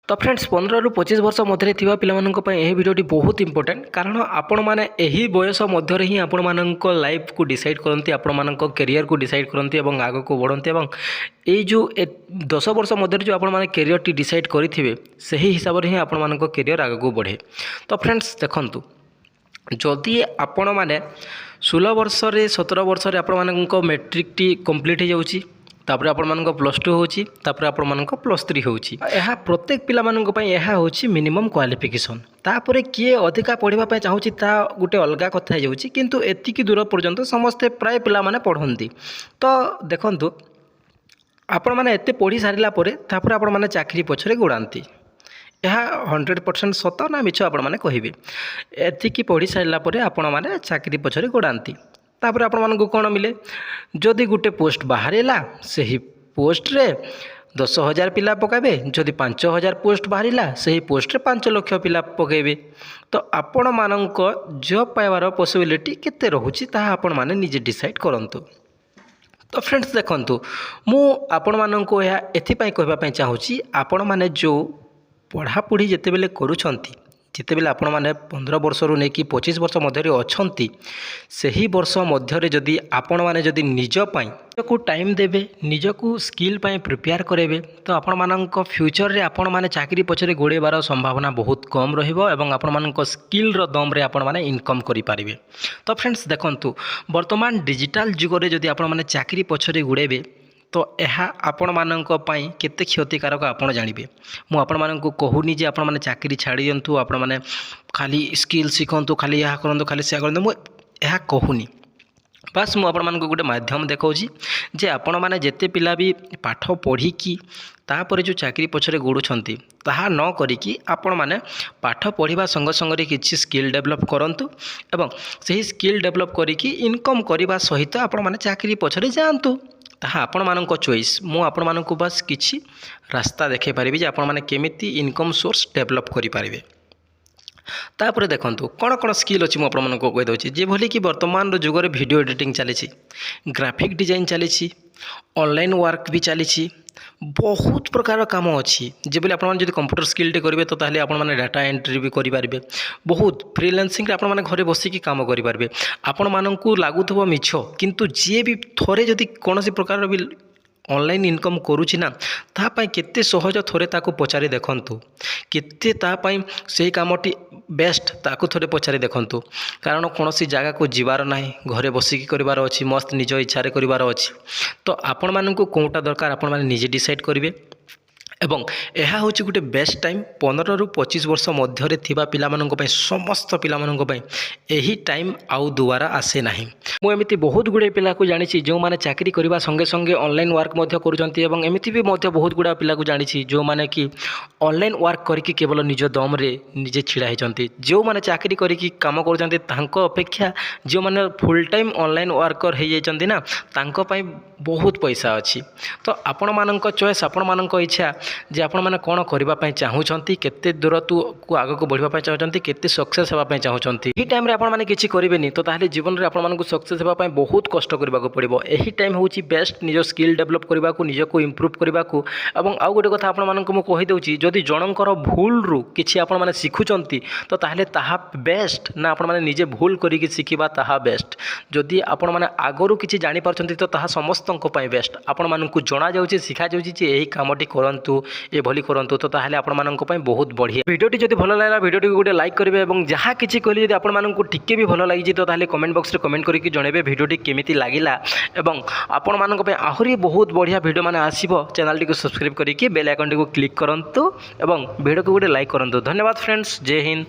तो फ्रेंड्स 15 ରୁ 25 वर्ष मध्य थिबा पिलामानंको पय एही वीडियोटी बहुत इंपोर्टेंट कारण आपण माने एही बयस मध्य ही आपण मानंको लाइफ को डिसाइड करंती आपण मानंको करियर को डिसाइड करंती एवं आगो को बढ़ंती एवं ए जो 10 वर्ष मध्य जो आपण माने करियर टी डिसाइड करिथिबे सही हिसाब रे ही आपण मानंको करियर आगो को बढ़े। तो फ्रेंड्स देखंतु जदि आपण माने 16 वर्ष रे 17 वर्ष रे आपण मानंको मैट्रिक टी कंप्लीट हो जाउची तापर आपण मानक +2 होची तापर आपण मानक +3 होची एहा प्रत्येक पिला मानक पय एहा होची मिनिमम क्वालिफिकेशन तापर किए अधिका पढ़िबा पय चाहूची ता गुटे अलगा कथा हो जाउची किंतु एतिकी दूर पर्यंत समस्त प्राय पिला माने पढ़ंती। तो देखंतु आपण माने एते पढ़ी सारिला परे तापर आपण माने चाकरी पछरे गोडांती यह 100% सत ना मिछ आपण माने कहिबे एतिकी पढ़ी सारिला परे आपण माने चाकरी पछरे गोडांती तापर आपण मानक कोन मिले जदि गुटे पोस्ट बाहरिला सही पोस्ट रे 10,000 पिला पकाबे जदि 5,000 पोस्ट बाहरिला सही पोस्ट रे 5 लाख पिला पकेबे। तो आपण मानक जॉब पाइबार पॉसिबिलिटी केते रहूची ताहा आपण माने निजे डिसाइड करंतु। तो फ्रेंड्स देखंतु मु आपण मानक या एथि पय कहबा पय चाहूची आपण माने जो पढ़ापढ़ी जेते बेले करूछंती जिते बेले आपण माने 15 वर्ष रु नेकी 25 वर्ष मध्य अछंती सही वर्ष मध्य जदि आपण माने जदि निज पई को टाइम देबे निज को स्किल पई प्रिपेयर करेबे तो आपण मानक फ्यूचर रे आपण माने चाकरी पछरे गोड़ेबार संभावना बहुत कम रहिबो एवं आपण मानक स्किल रो दम रे आपण माने इनकम करि पारिबे। तो फ्रेंड्स देखंतु वर्तमान डिजिटल जुग रे जदि आपण माने चाकरी पछरे गोड़ेबे तो यह आपण मानक पई केते क्षतिकारक आपण जानिबे। मु आपण मानक कहूनी जे आपण माने चाकरी छाड़ी दियंतु आपण माने खाली स्किल शिखंतु खाली यह करंतु खाली से करंतु मु यह कहूनी बस मु आपण मानक गोटे माध्यम देखौची जे आपण माने जेते पिला भी पाठ पढ़ी की तापर जो चाकरी पछरे गोड़ुछंती ताहा न करिकी आपण माने पाठ पढ़िबा संग संग रे किछि स्किल डेवलप करंतु एवं सही स्किल डेवलप करिकी इनकम करिबा सहित आपण माने चाकरी पछरे जांतु ताहा आपण मानक चॉइस मु आपण मानक बस किछि रास्ता देखे पारिबी जे आपण माने केमिति इनकम सोर्स डेवलप करि पारिबे। तापर देखंतु कोन कोन स्किल अछि मु आपण मानक कहि दउछि जे भली कि वर्तमान रो जुग रे वीडियो एडिटिंग चली ग्राफिक डिजाइन चली ऑनलाइन वर्क भी चली बहुत प्रकार काम अच्छी जे बोले आपण जब कंप्यूटर स्किल टे करेंगे तो ताहले आपण माने डाटा एंट्री भी करि पारिबे बहुत फ्रीलांसिंग रे आपण माने घरे बसिकी काम करि पारिबे। आपण मानकू लागुथबो मिछ किंतु जे भी थोरे जदि कोनोसी प्रकार भी ऑनलाइन इनकम करूची ना तापाई केते सहज थोरे ताको पचारि देखंतु केते तापाई सेही कामटी बेस्ट ताको थोरे पचारि देखंतु कारण कोनोसी जगह को जीवार नाही घरे बसिकी करिवार अछि मस्त निज इच्छा रे करिवार अछि। तो आपण मानकू कोनटा दरकार आपण माने निजे डिसाइड करिवे एवं यह हूँ गोटे बेस्ट टाइम 15 ରୁ 25 वर्ष मध्य थिबा पिला मानक पय समस्त पिला मानक पय एही टाइम आउ दुबारा आसे नाही। मु एमिति बहुत गुड़े पिला को जानिछि जो माने चाकरी करबा संगे संगे ऑनलाइन वर्क मध्य करूछंती एवं एमिति भी मध्य बहुत गुड़ा पिला को जानिछि जो माने कि ऑनलाइन वर्क करके केवल निज दम रे निजे छिड़ा हेचंती जो माने चाकरी करके काम करूछंती तांको अपेक्षा जो माने फुल टाइम ऑनलाइन वर्कर हे जाइछंती ना तांको पय बहुत पैसा अछि। तो आपण मानक चॉइस आपण मानक इच्छा जे आपण माने कोन करबा पय चाहूछंती केते दूर तू को आगो को बढ़िबा पय चाहूछंती केते सक्सेस हेबा पय चाहूछंती ई टाइम रे आपण माने किछि करिवेनी तो ताहले जीवन रे आपण मानक सक्सेस हेबा पय बहुत कष्ट करबा को पड़िबो। एही टाइम होची बेस्ट निज स्किल डेवलप करबा को निज को इंप्रूव करबा को एवं आउ गोटे कथा आपण मानक मु कहि दउची जदि जनकर भूल रु किछि आपण माने सिखुछंती तो ताहले ताहा बेस्ट ना आपण माने निजे भूल करी कि सिखिबा ताहा बेस्ट जदि आपण माने आगरु किछि जानि परछंती तो ताहा समस्तंको पय बेस्ट आपण मानक जणा जाउची सिखा जाउची जे एही कामटी करंतु ए भली करंतु तो ताहले आपण मानक पय बहुत बढ़िया। वीडियोटी जदि भलो लागला वीडियोटी को गोटे लाइक करिवे एवं जहा किछि कहली जदि आपण मानक टिके भी भलो लागि तो ताहले कमेंट बॉक्स रे कमेंट करिकि जणेबे वीडियोटी केमिति लागिला एवं आपण मानक पय आहुरी बहुत बढ़िया वीडियो माने आसीबो चैनल टी को सब्सक्राइब करिकि बेल आइकन टी को क्लिक करंतु एवं वीडियो को गोटे लाइक करंतु। धन्यवाद फ्रेंड्स, जय हिंद।